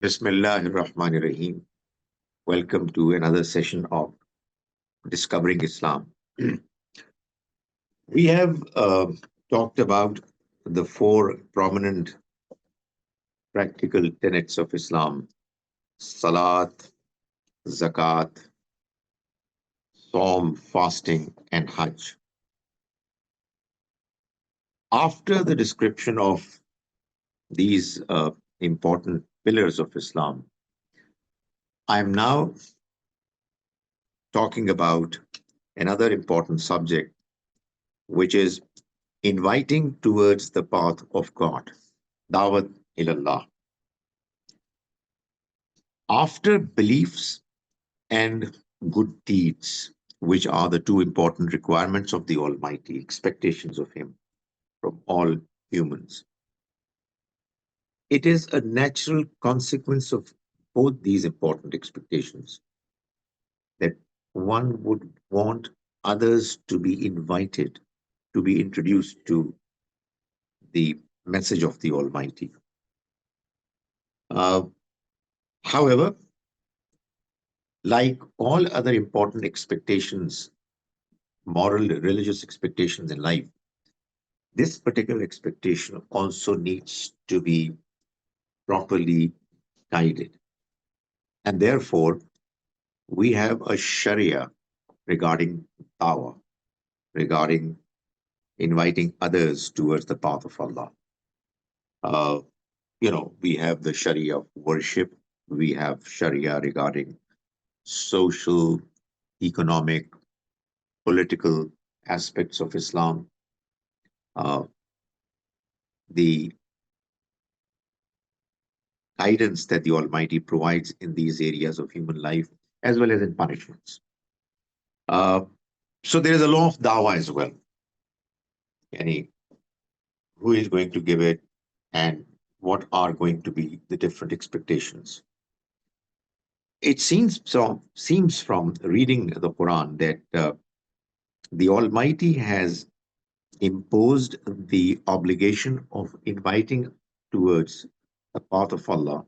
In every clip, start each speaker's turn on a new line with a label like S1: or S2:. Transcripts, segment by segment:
S1: Bismillahir Rahmanir Rahim. Welcome to another session of Discovering Islam. We have talked about the four prominent practical tenets of Islam: Salat, Zakat, Saum, fasting, and Hajj. After the description of these important pillars of Islam, I am now talking about another important subject, which is inviting towards the path of God. Dawat ilallah. After beliefs and good deeds, which are the two important requirements of the Almighty, expectations of Him from all humans, it is a natural consequence of both these important expectations that one would want others to be invited, to be introduced to the message of the Almighty. Uh, However, like all other important expectations, moral, religious expectations in life, this particular expectation also needs to be properly guided. And therefore, we have a Sharia regarding dawah, regarding inviting others towards the path of Allah. Uh, we have the Sharia of worship, we have Sharia regarding social, economic, political aspects of Islam. Uh, the guidance that the Almighty provides in these areas of human life, as well as in punishments. Uh, so there is a law of dawah as well. Yani, who is going to give it, and what are going to be the different expectations? It seems from reading the Quran that the Almighty has imposed the obligation of inviting towards the path of Allah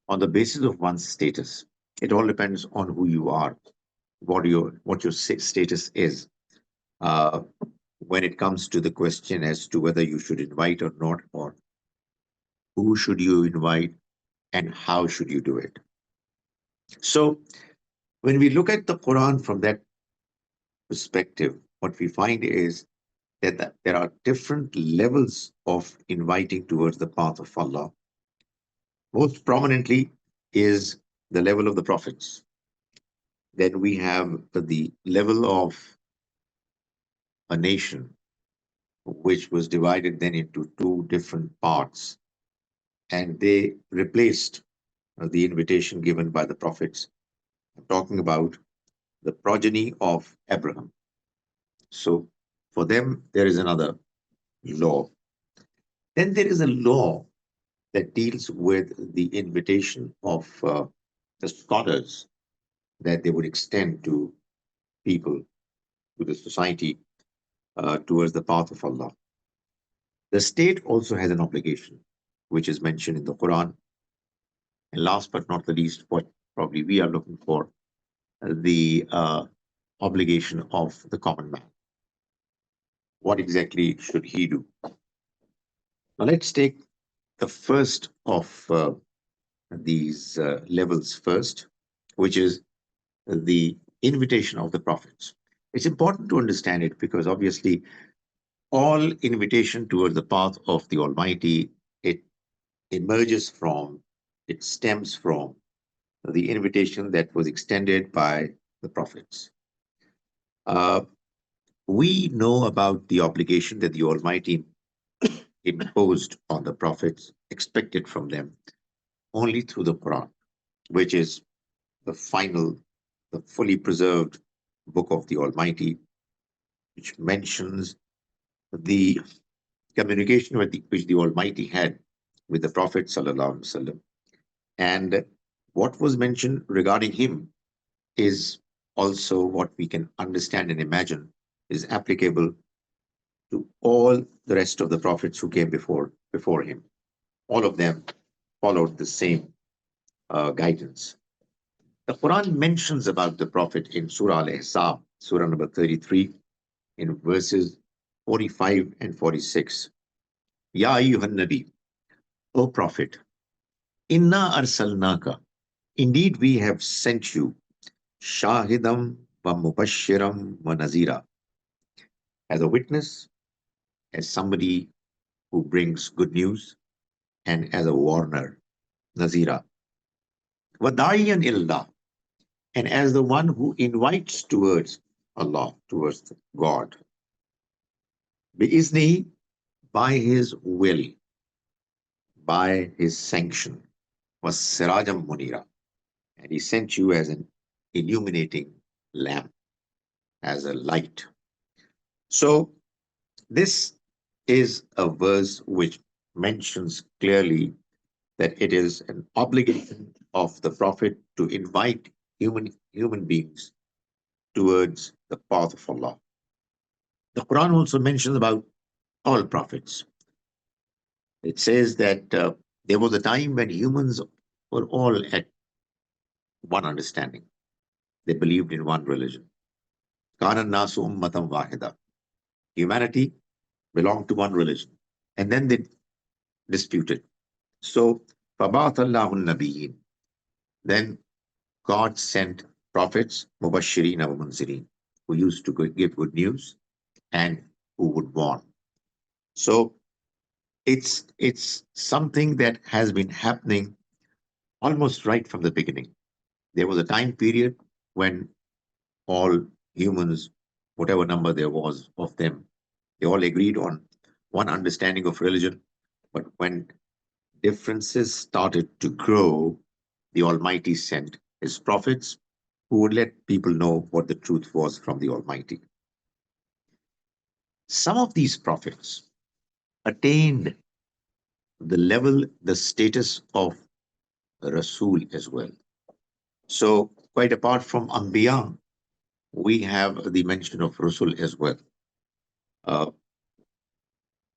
S1: on the basis of one's status. It all depends on who you are, what your status is. Uh, when it comes to the question as to whether you should invite or not, or who should you invite and how should you do it. So when we look at the Quran from that perspective, what we find is that there are different levels of inviting towards the path of Allah. Most prominently is the level of the prophets. Then we have the level of a nation, which was divided then into two different parts, and they replaced the invitation given by the prophets. I'm talking about the progeny of Abraham. So for them, there is another law. Then there is a law that deals with the invitation of the scholars that they would extend to people, to the society, towards the path of Allah. The state also has an obligation, which is mentioned in the Quran. And last but not the least, what probably we are looking for, the obligation of the common man. What exactly should he do? Now, let's take the first of these levels first, which is the invitation of the prophets. It's important to understand it because obviously all invitation towards the path of the Almighty, it emerges from, it stems from the invitation that was extended by the prophets. Uh, we know about the obligation that the Almighty imposed on the prophets, expected from them only through the Quran, which is the final, the fully preserved book of the Almighty, which mentions the communication which the Almighty had with the Prophet Sallallahu Alaihi Wasallam. And what was mentioned regarding him is also what we can understand and imagine is applicable to all the rest of the prophets who came before him. All of them followed the same guidance. The Quran mentions about the Prophet in Surah Al-Ahzab, Surah number 33, in verses 45 and 46. Ya ayyuhan nabi, O Prophet, inna arsalnaka, indeed we have sent you, shahidam wa mubashiram wa nazira, as a witness, as somebody who brings good news, and as a warner, nazira, wa da'iyan illah, and as the one who invites towards Allah, towards God, bi'izni, by his will, by his sanction, was sirajam munira, and he sent you as an illuminating lamp, as a light. So this is a verse which mentions clearly that it is an obligation of the Prophet to invite human beings towards the path of Allah. The Quran also mentions about all prophets. It says that there was a time when humans were all at one understanding. They believed in one religion. Kana nasu ummatam wahida. Humanity belonged to one religion. And then they disputed. So, فَبَعَثَ اللَّهُ النَّبِيِّينَ. Then God sent prophets, مُبَشِّرِينَ وَمُنذِرِينَ, who used to give good news and who would warn. So it's something that has been happening almost right from the beginning. There was a time period when all humans, whatever number there was of them, they all agreed on one understanding of religion. But when differences started to grow, the Almighty sent his prophets who would let people know what the truth was from the Almighty. Some of these prophets attained the level, the status of Rasul as well. So, quite apart from Anbiya, we have the mention of Rasul as well. Uh,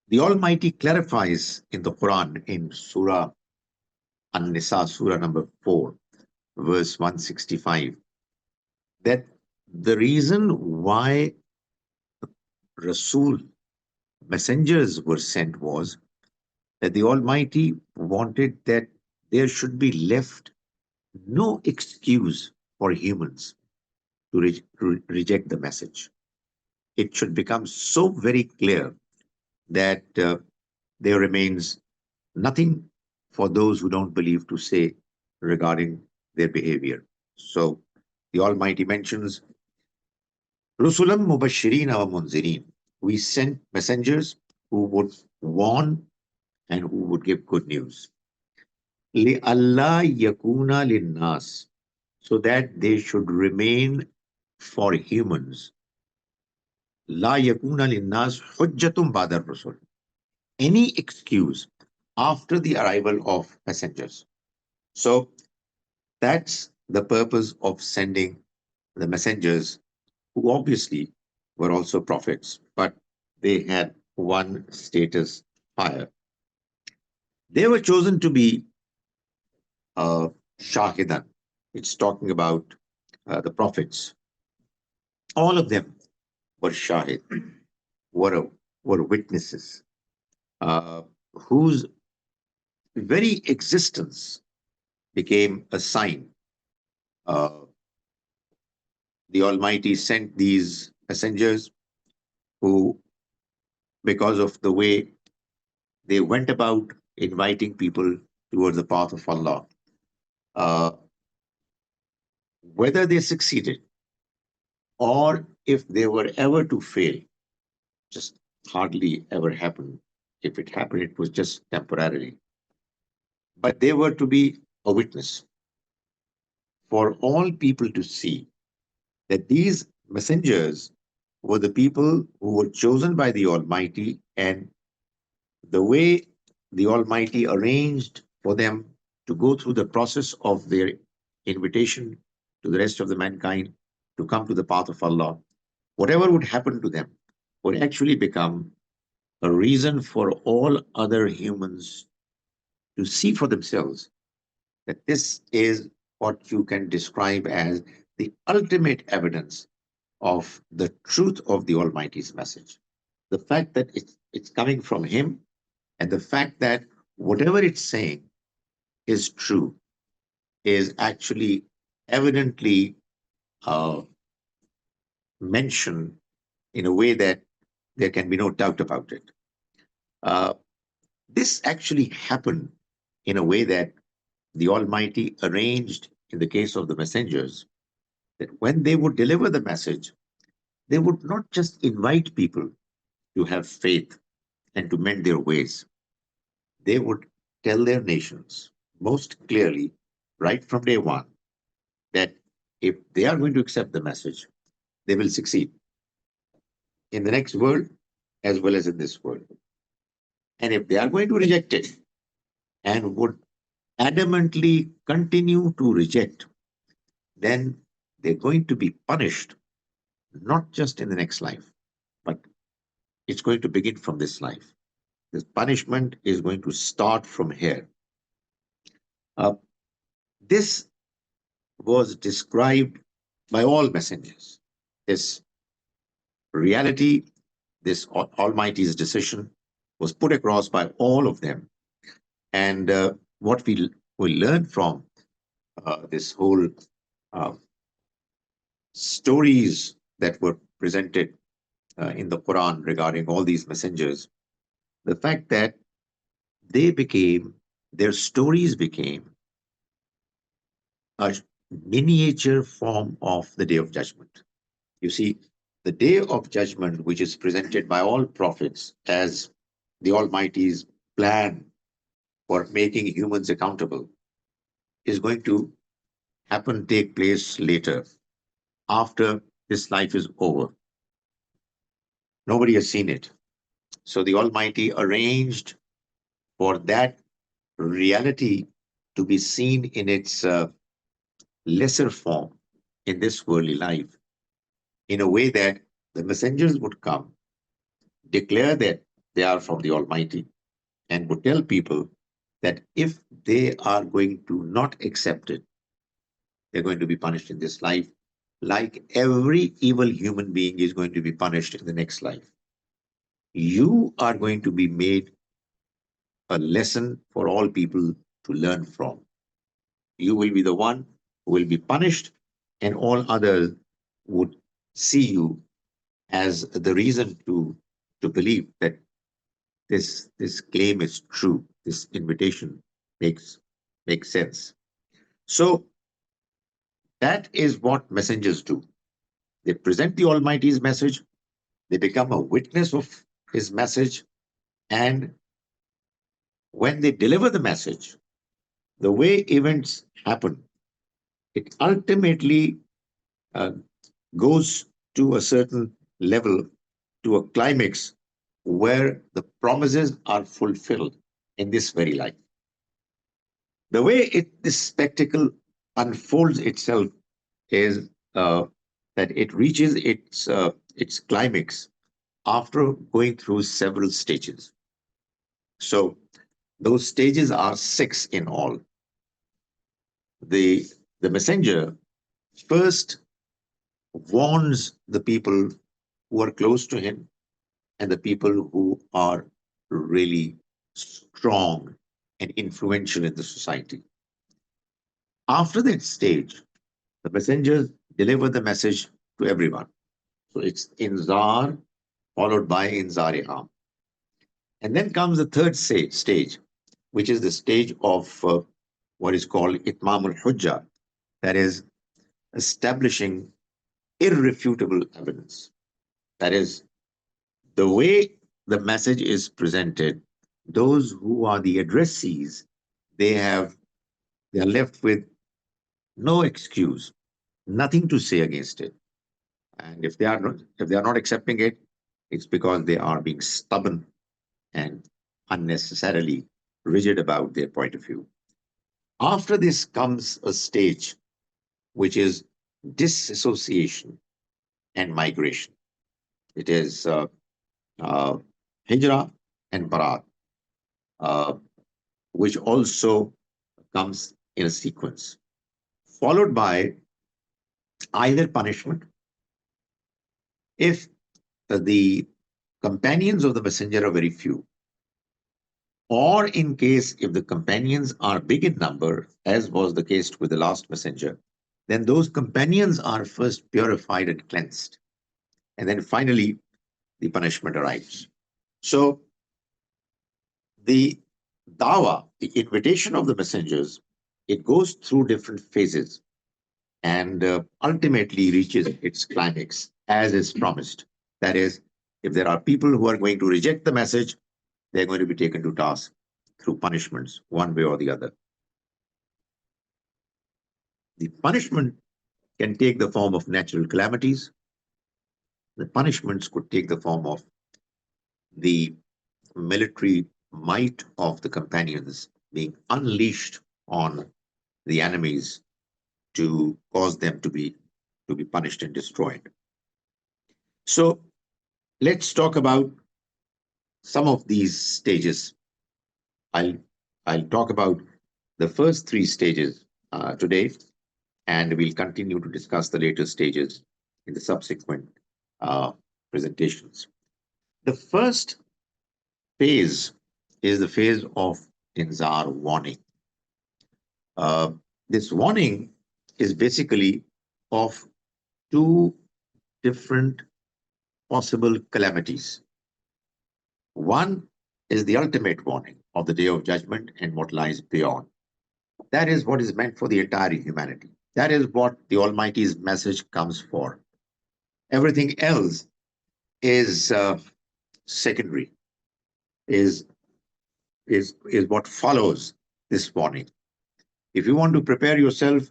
S1: the Almighty clarifies in the Quran in Surah An-Nisa, Surah number 4, verse 165, that the reason why Rasul messengers were sent was that the Almighty wanted that there should be left no excuse for humans to reject the message. It should become so very clear that there remains nothing for those who don't believe to say regarding their behavior. So the Almighty mentions, Rusulam Mubashirin wa Munzirin. We sent messengers who would warn and who would give good news. Li Allah yakuna linnas, so that they should remain for humans. La yakuna linnas hujjatum badar rusul. Any excuse after the arrival of messengers. So that's the purpose of sending the messengers, who obviously were also prophets, but they had one status higher. They were chosen to be Shahidan. It's talking about the prophets. All of them were Shahid, were, were witnesses, uh, whose very existence became a sign. Uh, the Almighty sent these messengers who, because of the way they went about inviting people towards the path of Allah, uh, whether they succeeded or if they were ever to fail, just hardly ever happened. If it happened, it was just temporarily. But they were to be a witness for all people to see that these messengers were the people who were chosen by the Almighty, and the way the Almighty arranged for them to go through the process of their invitation to the rest of the mankind to come to the path of Allah, whatever would happen to them would actually become a reason for all other humans to see for themselves that this is what you can describe as the ultimate evidence of the truth of the Almighty's message. The fact that it's coming from Him, and the fact that whatever it's saying is true, is actually evidently uh, mentioned in a way that there can be no doubt about it. Uh, this actually happened in a way that the Almighty arranged in the case of the messengers, that when they would deliver the message, they would not just invite people to have faith and to mend their ways. They would tell their nations most clearly, right from day one, that if they are going to accept the message, they will succeed in the next world as well as in this world. And if they are going to reject it and would adamantly continue to reject, then they're going to be punished, not just in the next life, but it's going to begin from this life. This punishment is going to start from here. Uh, this was described by all messengers. This reality, this Almighty's decision was put across by all of them. And what we learn from this whole uh, stories that were presented in the Quran regarding all these messengers, the fact that their stories became a miniature form of the Day of Judgment. You see, the Day of Judgment, which is presented by all prophets as the Almighty's plan for making humans accountable, is going to take place later, after this life is over. Nobody has seen it. So the Almighty arranged for that reality to be seen in its lesser form in this worldly life, in a way that the messengers would come, declare that they are from the Almighty, and would tell people that if they are going to not accept it, they're going to be punished in this life, like every evil human being is going to be punished in the next life. You are going to be made a lesson for all people to learn from. You will be the one who will be punished, and all others would see you as the reason to believe that this claim is true. This invitation makes makes sense. So that is what messengers do. They present the Almighty's message, they become a witness of His message, and when they deliver the message, the way events happen, it ultimately uh, goes to a certain level, to a climax where the promises are fulfilled in this very life. The way this spectacle unfolds itself is that it reaches its climax after going through several stages. So those stages are six in all. The the messenger first warns the people who are close to him and the people who are really strong and influential in the society. After that stage, the messengers deliver the message to everyone. So it's inzar followed by inzar-e-am. And then comes the third stage, which is the stage of what is called itmam al-hujjah, that is establishing irrefutable evidence. That is, the way the message is presented, those who are the addressees, they are left with no excuse, nothing to say against it. And if they are not accepting it, it's because they are being stubborn and unnecessarily rigid about their point of view. After this comes a stage which is disassociation and migration. It is uh, hijrah and barat, uh, which also comes in a sequence, followed by either punishment if the companions of the messenger are very few, or in case if the companions are big in number, as was the case with the last messenger, then those companions are first purified and cleansed. And then finally, the punishment arrives. So the dawa, the invitation of the messengers, it goes through different phases and ultimately reaches its climax as is promised. That is, if there are people who are going to reject the message, they're going to be taken to task through punishments, one way or the other. The punishment can take the form of natural calamities. The punishments could take the form of the military might of the companions being unleashed on the enemies to cause them to be punished and destroyed. So let's talk about some of these stages. I'll I'll talk about the first three stages today, and we'll continue to discuss the later stages in the subsequent uh, presentations. The first phase is the phase of inzar, warning. Uh, this warning is basically of two different possible calamities. One is the ultimate warning of the day of judgment and what lies beyond. That is what is meant for the entire humanity. That is what the Almighty's message comes for. Everything else is secondary, is, is what follows this warning. If you want to prepare yourself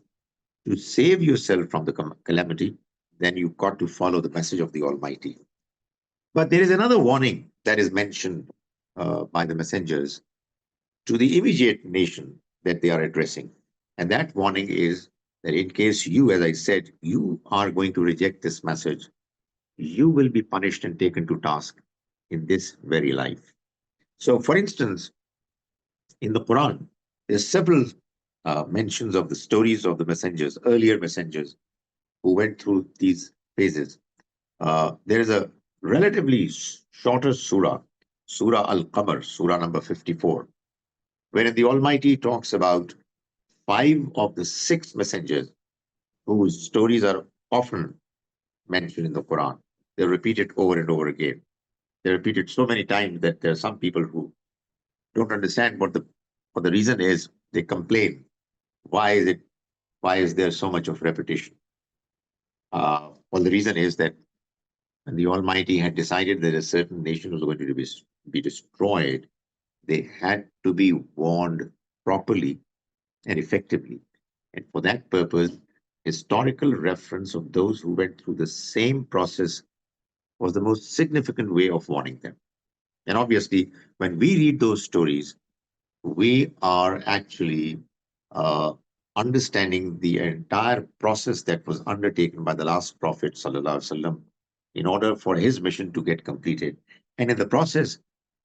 S1: to save yourself from the calamity, then you've got to follow the message of the Almighty. But there is another warning that is mentioned by the messengers to the immediate nation that they are addressing. And that warning is that in case you, as I said, you are going to reject this message, you will be punished and taken to task in this very life. So, for instance, in the Quran, there's several mentions of the stories of the messengers, earlier messengers who went through these phases. There is a relatively shorter surah, Surah Al-Qamar, surah number 54, wherein the Almighty talks about five of the six messengers whose stories are often mentioned in the Quran. They're repeated over and over again. They're repeated so many times that there are some people who don't understand what the reason is. They complain. Why is it? Why is there so much of repetition? Well, the reason is that when the Almighty had decided that a certain nation was going to be destroyed, they had to be warned properly and effectively. And for that purpose, historical reference of those who went through the same process was the most significant way of warning them. And obviously, when we read those stories, we are actually uh, understanding the entire process that was undertaken by the last Prophet ﷺ in order for his mission to get completed. And in the process,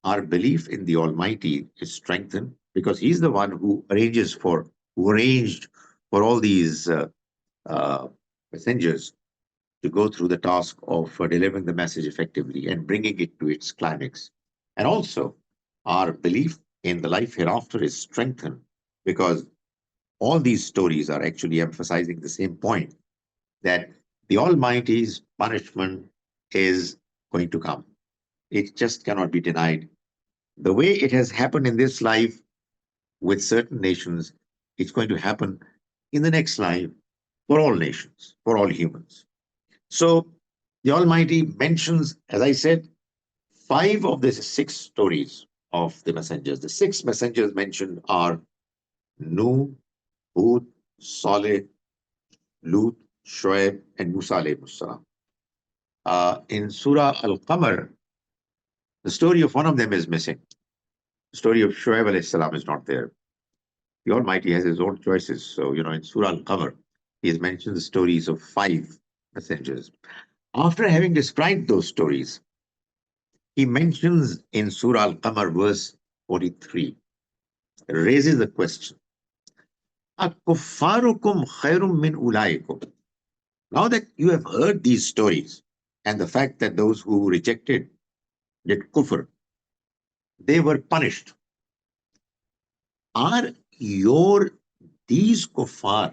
S1: our belief in the Almighty is strengthened because He's the one who arranged for all these uh, messengers to go through the task of delivering the message effectively and bringing it to its climax. And also, our belief in the life hereafter is strengthened because all these stories are actually emphasizing the same point that the Almighty's punishment is going to come. It just cannot be denied. The way it has happened in this life with certain nations, it's going to happen in the next life for all nations, for all humans. So the Almighty mentions, as I said, five of the six stories of the messengers. The six messengers mentioned are Nuh, Hud, Saleh, Lut, Shoaib, and Musa alayhi salam. In Surah Al-Qamar, the story of one of them is missing. The story of Shoaib alayhi salam is not there. The Almighty has His own choices. So, in Surah Al-Qamar, He has mentioned the stories of five messengers. After having described those stories, He mentions in Surah Al-Qamar, verse 43, raises the question. أَكُفَّارُكُمْ خَيْرٌ مِّنْ أُولَٰئِكُمْ. Now that you have heard these stories and the fact that those who rejected did kufr, they were punished. Are your these kuffar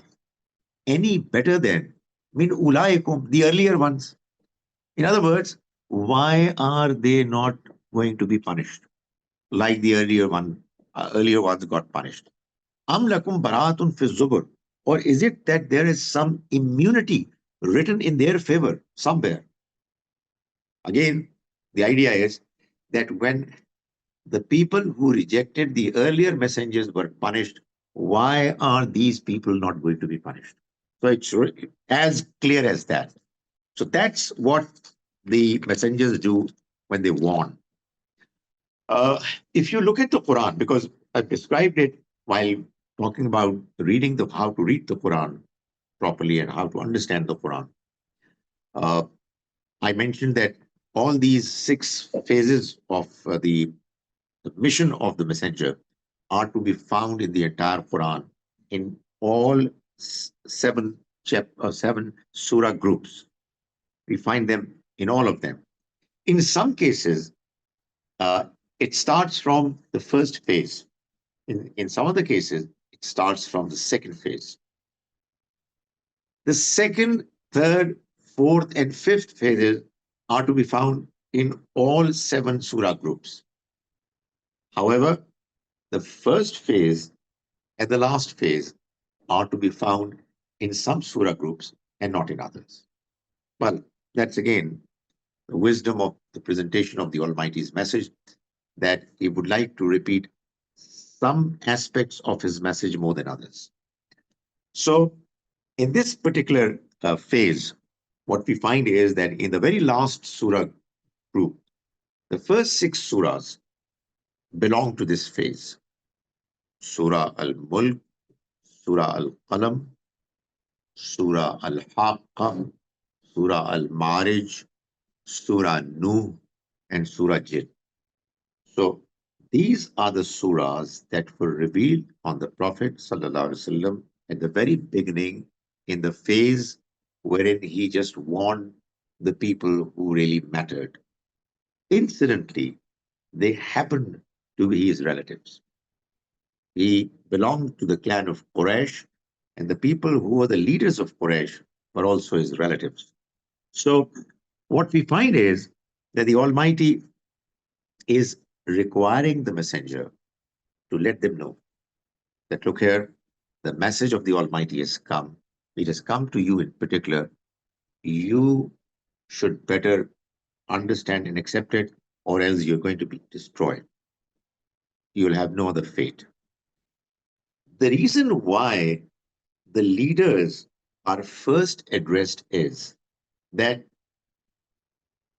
S1: any better than min ulaikum, the earlier ones? In other words, why are they not going to be punished like the earlier ones got punished? Am lakum baratun fi zubur, or is it that there is some immunity written in their favor somewhere? Again, the idea is that when the people who rejected the earlier messengers were punished, why are these people not going to be punished? So it's as clear as that. So that's what the messengers do when they warn. Uh, if you look at the Quran, because I've described it while talking about reading how to read the Quran properly and how to understand the Quran, uh, I mentioned that all these six phases of the mission of the messenger are to be found in the entire Quran in all seven surah groups. We find them in all of them. In some cases, uh, it starts from the first phase. In some of the cases, it starts from the second phase. The second, third, fourth, and fifth phases are to be found in all seven surah groups. However, the first phase and the last phase are to be found in some surah groups and not in others. Well, that's again the wisdom of the presentation of the Almighty's message, that he would like to repeat some aspects of his message more than others. So, in this particular phase, what we find is that in the very last surah group, the first six surahs belong to this phase. Surah Al-Mulk, Surah Al-Qalam, Surah Al-Haqqah, Surah Al-Ma'arij, Surah Nuh, and Surah Jinn. So these are the surahs that were revealed on the Prophet ﷺ at the very beginning, in the phase wherein he just warned the people who really mattered. Incidentally, they happened to be his relatives. He belonged to the clan of Quraysh, and the people who were the leaders of Quraysh were also his relatives. So, what we find is that the Almighty is requiring the messenger to let them know that, look here, the message of the Almighty has come. It has come to you in particular. You should better understand and accept it, or else you're going to be destroyed. You'll have no other fate. The reason why the leaders are first addressed is that,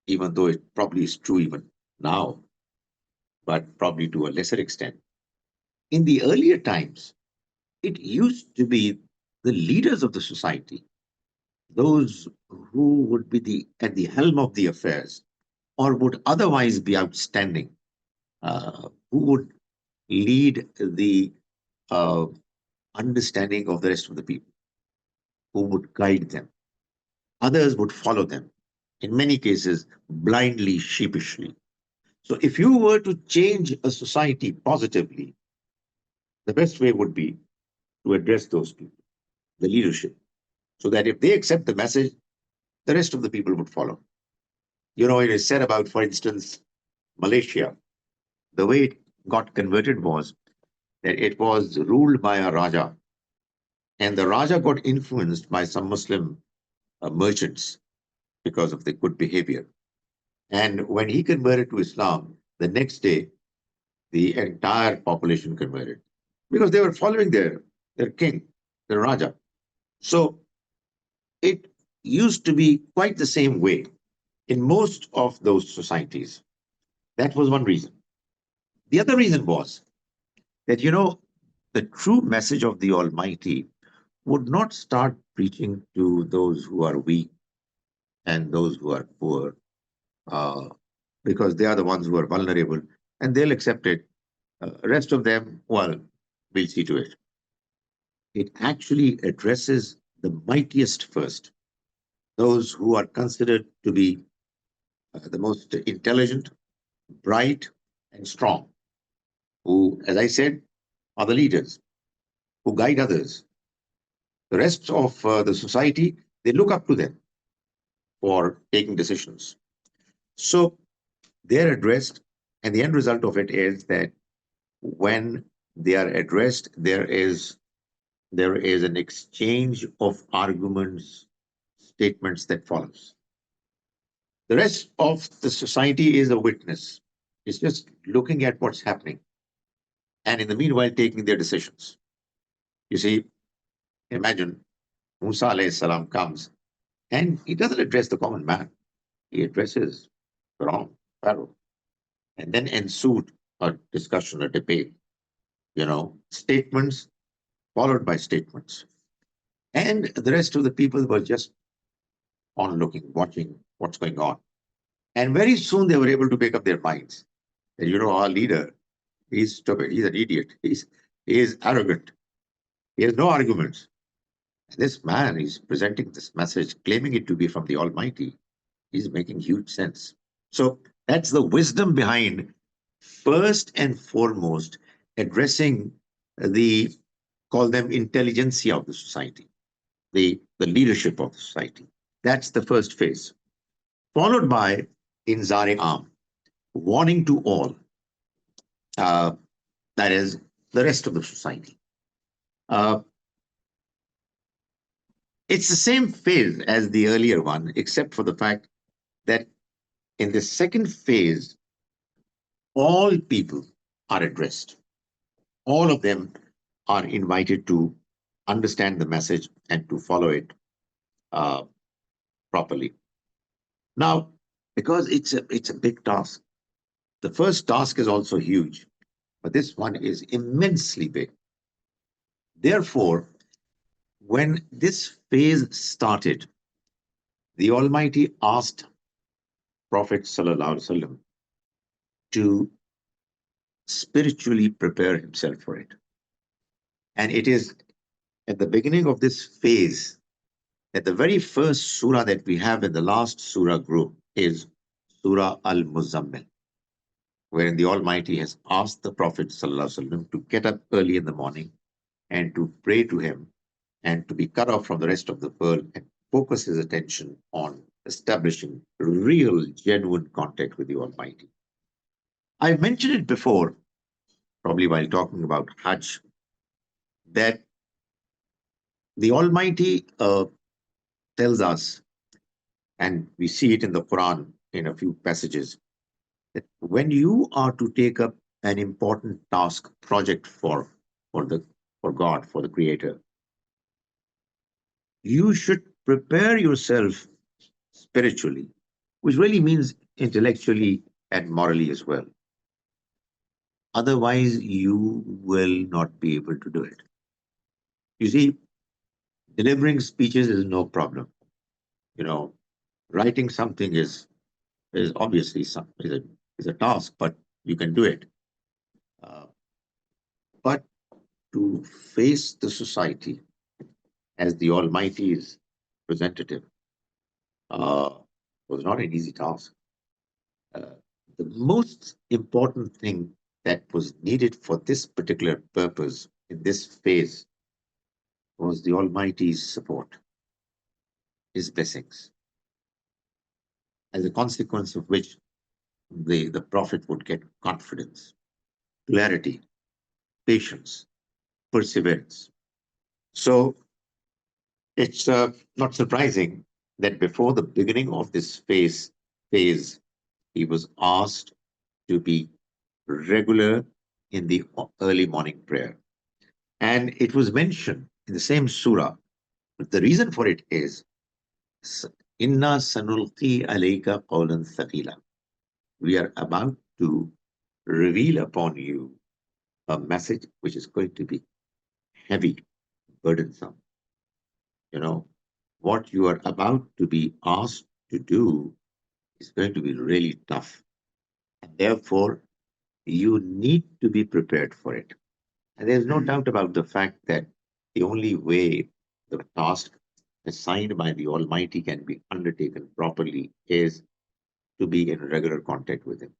S1: even though it probably is true even now, but probably to a lesser extent, in the earlier times, it used to be the leaders of the society, those who would be at the helm of the affairs or would otherwise be outstanding, who would lead the uh, understanding of the rest of the people, who would guide them. Others would follow them, in many cases, blindly, sheepishly. So, if you were to change a society positively, the best way would be to address those people, the leadership, so that if they accept the message, the rest of the people would follow. You know, it is said about, for instance, Malaysia, the way it got converted was that it was ruled by a Raja, and the Raja got influenced by some Muslim merchants because of their good behavior. And when he converted to Islam, the next day, the entire population converted because they were following their king, their Raja. So it used to be quite the same way in most of those societies. That was one reason. The other reason was that, the true message of the Almighty would not start preaching to those who are weak and those who are poor, uh, because they are the ones who are vulnerable and they'll accept it. Rest of them, well, we'll see to it. it actually addresses the mightiest first, those who are considered to be the most intelligent, bright, and strong, who, as I said, are the leaders who guide others. The rest of the society, they look up to them for taking decisions. So they're addressed, and the end result of it is that when they are addressed, there is an exchange of arguments, statements that follows. The rest of the society is a witness. It's just looking at what's happening and in the meanwhile taking their decisions. You see, imagine Musa alayhi salam comes and he doesn't address the common man. He addresses Pharaoh. And then ensued a discussion, a debate, statements followed by statements. And the rest of the people were just on looking, watching what's going on. And very soon they were able to make up their minds that, our leader, he's stupid, he's an idiot, he is arrogant, he has no arguments. And this man is presenting this message, claiming it to be from the Almighty. He's making huge sense. So that's the wisdom behind, first and foremost, addressing the, call them intelligentsia of the society, the leadership of the society. That's the first phase. Followed by Inzari Am, warning to all, uh, that is, the rest of the society. Uh, it's the same phase as the earlier one, except for the fact that in the second phase, all people are addressed. All of them are invited to understand the message and to follow it uh, properly. Now, because it's a big task, the first task is also huge, but this one is immensely big. Therefore, when this phase started, the Almighty asked Prophet Sallallahu Alaihi Wasallam to spiritually prepare himself for it. And it is at the beginning of this phase that the very first surah that we have in the last surah group is Surah Al-Muzammil, wherein the Almighty has asked the Prophet ﷺ to get up early in the morning and to pray to him and to be cut off from the rest of the world and focus his attention on establishing real, genuine contact with the Almighty. I mentioned it before, probably while talking about Hajj, that the Almighty tells us, and we see it in the Quran in a few passages, that when you are to take up an important task, project for God, for the Creator, you should prepare yourself spiritually, which really means intellectually and morally as well. Otherwise, you will not be able to do it. You see, delivering speeches is no problem. You know, writing something is obviously is a task, but you can do it. Uh, but to face the society as the Almighty's representative uh, was not an easy task. Uh, the most important thing that was needed for this particular purpose in this phase was the Almighty's support, His blessings, as a consequence of which the Prophet would get confidence, clarity, patience, perseverance. So it's not surprising that before the beginning of this phase, he was asked to be regular in the early morning prayer. And it was mentioned in the same surah. But the reason for it is, Inna sanulqi alayka qawlan thaqila. We are about to reveal upon you a message which is going to be heavy, burdensome. You know, what you are about to be asked to do is going to be really tough. And therefore, you need to be prepared for it. And there's no doubt about the fact that the only way the task assigned by the Almighty can be undertaken properly is to be in regular contact with Him.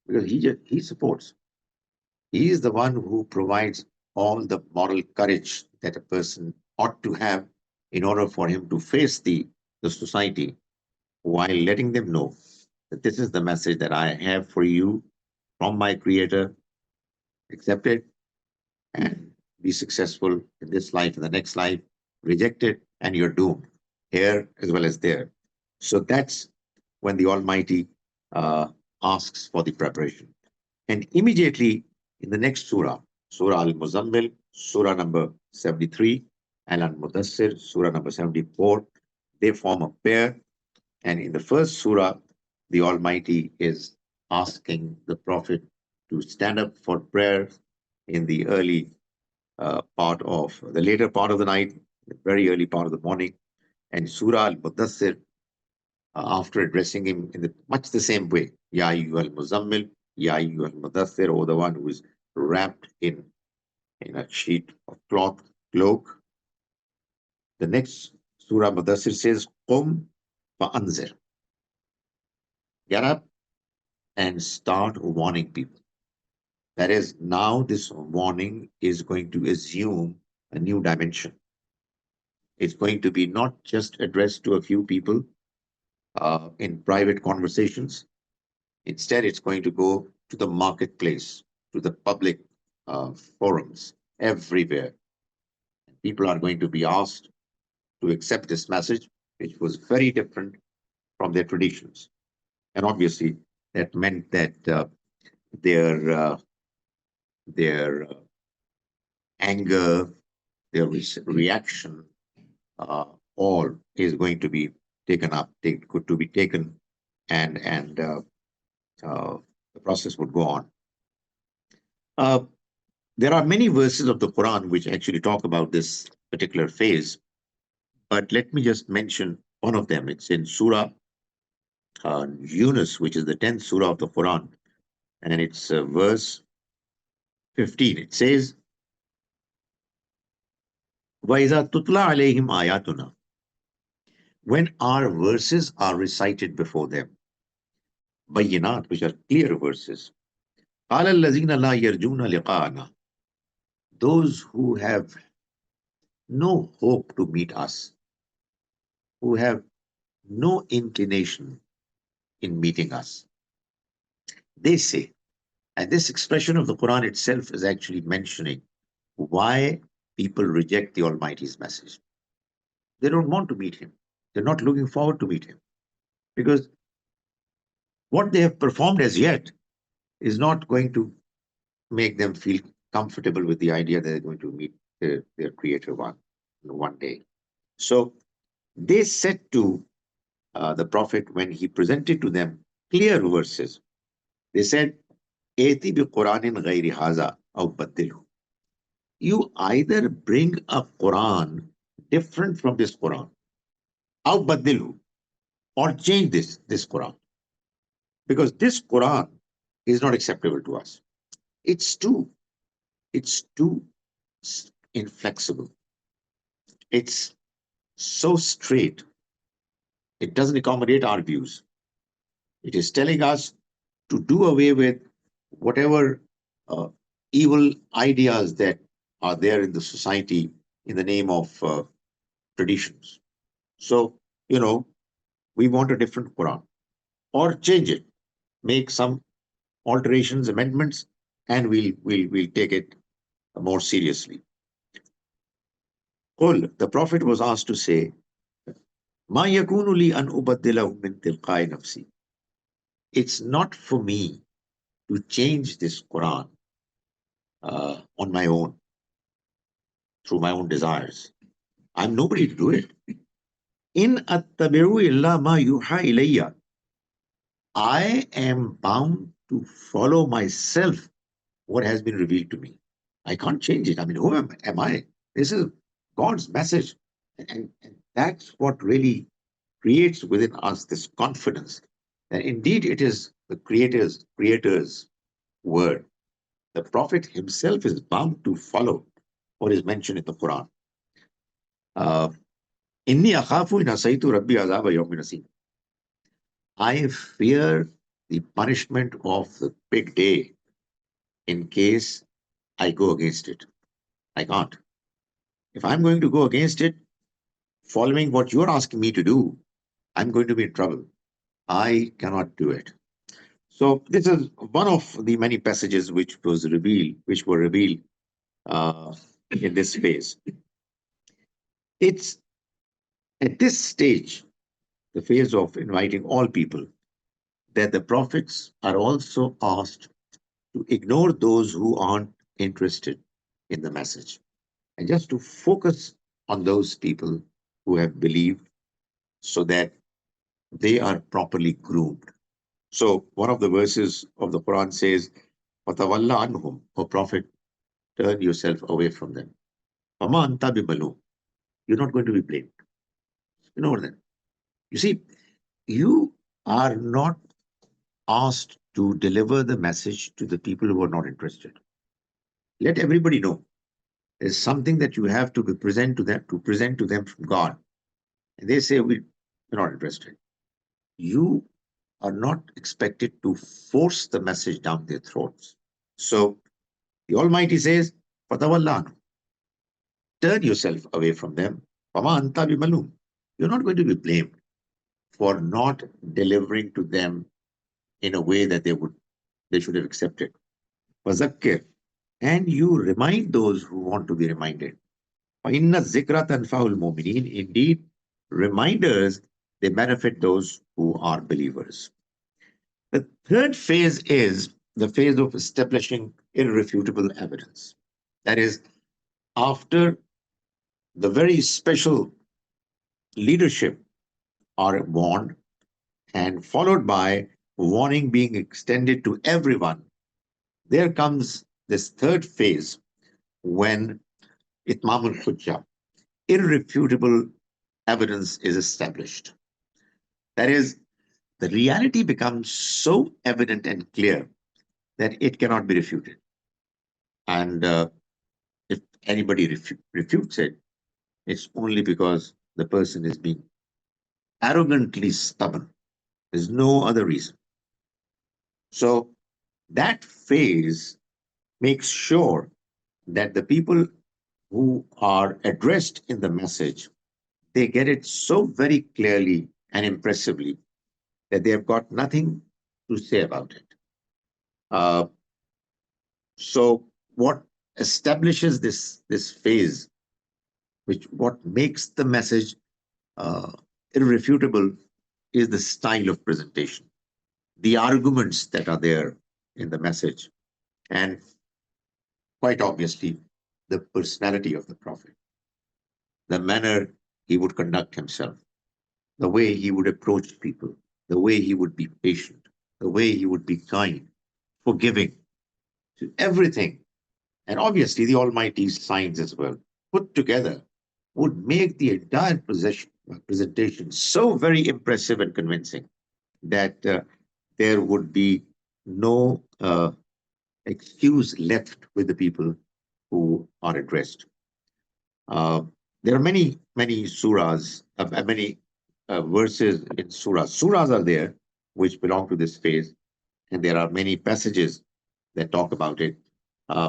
S1: Because He supports. He is the one who provides all the moral courage that a person ought to have in order for him to face the society while letting them know that this is the message that I have for you from my Creator. Accept it and be successful in this life and the next life. Reject it and you're doomed here as well as there. So that's when the Almighty uh, asks for the preparation. And immediately in the next surah, Surah Al Muzammil, Surah number 73, and Al Mudassir, Surah number 74, they form a pair. And in the first surah, the Almighty is asking the Prophet to stand up for prayer in the early part of the later part of the night, the very early part of the morning. And Surah Al Mudassir, after addressing him in much the same way, Ya ayyuhal muzammil, Ya ayyuhal mudaththir, or the one who is wrapped in a sheet of cloth, cloak. The next Surah Mudaththir says, Qum fa'anzir. Get up and start warning people. That is, now this warning is going to assume a new dimension. It's going to be not just addressed to a few people in private conversations. Instead, it's going to go to the marketplace, to the public forums, everywhere. People are going to be asked to accept this message, which was very different from their traditions. And obviously, that meant that their their anger, their reaction, uh, all is going to be taken up, to be taken, and the process would go on. Uh, There are many verses of the Quran which actually talk about this particular phase, but let me just mention one of them. It's in Surah Yunus, which is the 10th Surah of the Quran, and it's verse 15. It says, وَإِذَا تُتْلَى عَلَيْهِمْ آيَاتُنَا. When our verses are recited before them, بَيِّنَات, which are clear verses, قَالَ الَّذِينَ لَا يَرْجُونَ لِقَاءَنَا. Those who have no hope to meet us, who have no inclination in meeting us. They say, and this expression of the Quran itself is actually mentioning why people reject the Almighty's message. They don't want to meet Him. They're not looking forward to meet Him because what they have performed as yet is not going to make them feel comfortable with the idea that they're going to meet their Creator one day. So they said to the Prophet when he presented to them clear verses, they said, Eti bi Quranin ghairi haza aw baddilhu. You either bring a Quran different from this Quran, aw baddilhu, or change this Quran. Because this Quran is not acceptable to us. It's too inflexible. It's so straight. It doesn't accommodate our views. It is telling us to do away with whatever uh, evil ideas that are there in the society in the name of traditions. So, we want a different Quran or change it, make some alterations, amendments, and we'll take it more seriously. Qul, the Prophet was asked to say, Ma yakunu li an ubaddilahu min tilqai nafsi. It's not for me to change this Quran on my own, through my own desires. I'm nobody to do it. In attabi'u illa ma yuha ilayya. I am bound to follow myself what has been revealed to me. I can't change it. I mean, who am I? This is God's message. And that's what really creates within us this confidence that indeed it is the creator's word. The Prophet himself is bound to follow what is mentioned in the Quran. Uh, Inni akhafu in asaitu rabbi azaba yawmin asim. I fear the punishment of the big day in case I go against it. I can't. If I'm going to go against it, following what you're asking me to do, I'm going to be in trouble. I cannot do it. So this is one of the many passages which were revealed uh, in this phase. It's at this stage, the phase of inviting all people, that the prophets are also asked to ignore those who aren't interested in the message and just to focus on those people who have believed so that they are properly groomed. So one of the verses of the Quran says, "Fatawalla anhum," O Prophet, turn yourself away from them. Fama anta bimalum. You're not going to be blamed. Ignore them. You see, you are not asked to deliver the message to the people who are not interested. Let everybody know there's something that you have to present to them from God. And they say, we're not interested. You are not expected to force the message down their throats. So the Almighty says, "Fatawallah, turn yourself away from them. Fama anta bimalum." You're not going to be blamed for not delivering to them in a way that they should have accepted. Fazakkir, and you remind those who want to be reminded. فَإِنَّ الذِّكْرَ تَنْفَعُ الْمُؤْمِنِينَ. Indeed, reminders, they benefit those who are believers. The third phase is the phase of establishing irrefutable evidence. That is, after the very special leadership are warned and followed by warning being extended to everyone, there comes this third phase when itmam al-hujjah, irrefutable evidence is established. That is, the reality becomes so evident and clear that it cannot be refuted. And if anybody refutes it, it's only because the person is being arrogantly stubborn. There's no other reason. So that phase makes sure that the people who are addressed in the message, they get it so very clearly and impressively that they have got nothing to say about it. Uh, so what establishes this phase, which what makes the message uh, irrefutable, is the style of presentation, the arguments that are there in the message, and quite obviously the personality of the prophet, the manner he would conduct himself, the way he would approach people, the way he would be patient, the way he would be kind, forgiving, to everything. And obviously the Almighty's signs as well, put together, would make the entire presentation so very impressive and convincing that there would be no excuse left with the people who are addressed. Uh, there are many surahs, many verses in surahs. Surahs are there which belong to this phase, and there are many passages that talk about it.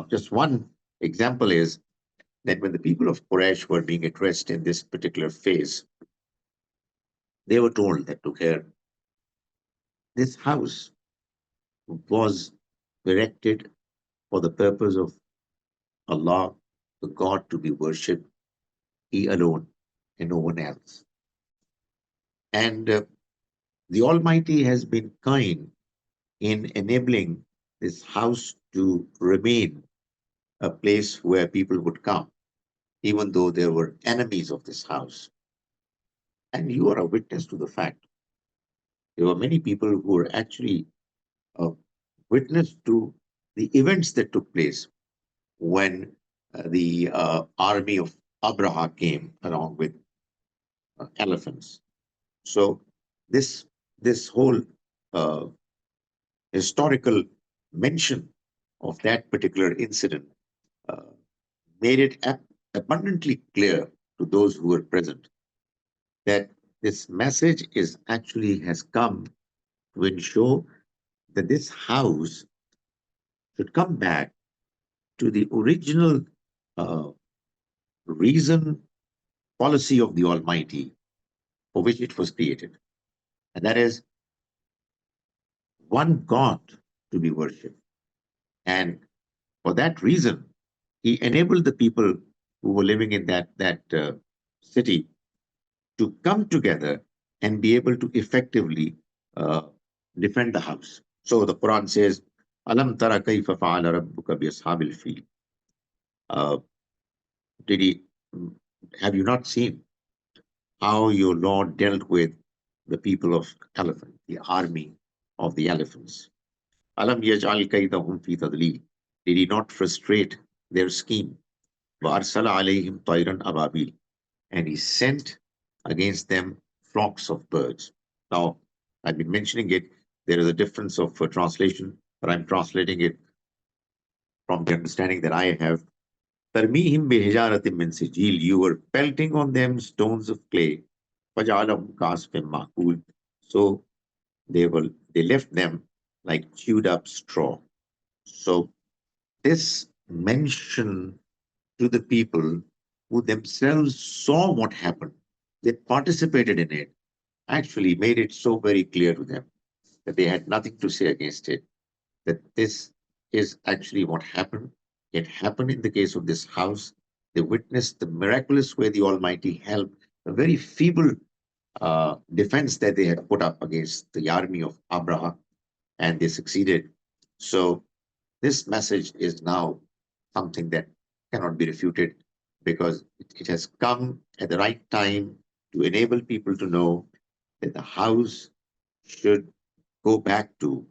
S1: Just one example is that when the people of Quraysh were being addressed in this particular phase, they were told that, look here, this house was erected for the purpose of Allah, the God to be worshipped, He alone, and no one else. And the Almighty has been kind in enabling this house to remain a place where people would come, even though there were enemies of this house. And you are a witness to the fact. There were many people who were actually a witness to the events that took place when the army of Abraha came along with elephants. So this this whole uh, historical mention of that particular incident uh, made it abundantly clear to those who were present that this message is actually has come to ensure that this house should come back to the original uh, reason, policy of the Almighty for which it was created. And that is one God to be worshipped. And for that reason, he enabled the people who were living in that city to come together and be able to effectively uh, defend the house. So the Quran says, "Alam tara kayfa fa'ala rabbuka bi ashabil fil." Uh, did he? Have you not seen how your Lord dealt with the people of elephant, the army of the elephants? Alam yaj'al kaydahum fi tadlil. Did he not frustrate their scheme? Wa arsala alayhim tayran ababil. And he sent against them flocks of birds. Now, I've been mentioning it. There is a difference of translation, but I'm translating it from the understanding that I have. Tarmihim bihijaratim min sijil. You were pelting on them stones of clay. Fajalahum kasfim ma'kul. So they left them like chewed up straw. So this mention to the people who themselves saw what happened, they participated in it, actually made it so very clear to them that they had nothing to say against it, that this is actually what happened. It happened in the case of this house. They witnessed the miraculous way the Almighty helped a very feeble defense that they had put up against the army of Abraham, and they succeeded. So this message is now something that cannot be refuted because it has come at the right time to enable people to know that the house should go back to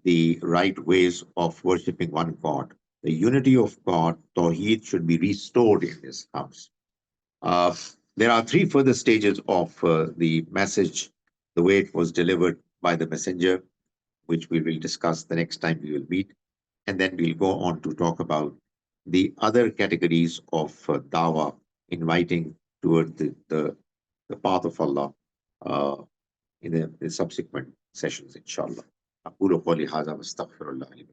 S1: the right ways of worshiping one God. The unity of God, Tawheed, should be restored in this house. Uh, there are three further stages of the message, the way it was delivered by the messenger, which we will discuss the next time we will meet. And then we'll go on to talk about the other categories of dawah, inviting toward the path of Allah uh, in the subsequent sessions, inshallah. أقول قولي هذا واستغفر الله لي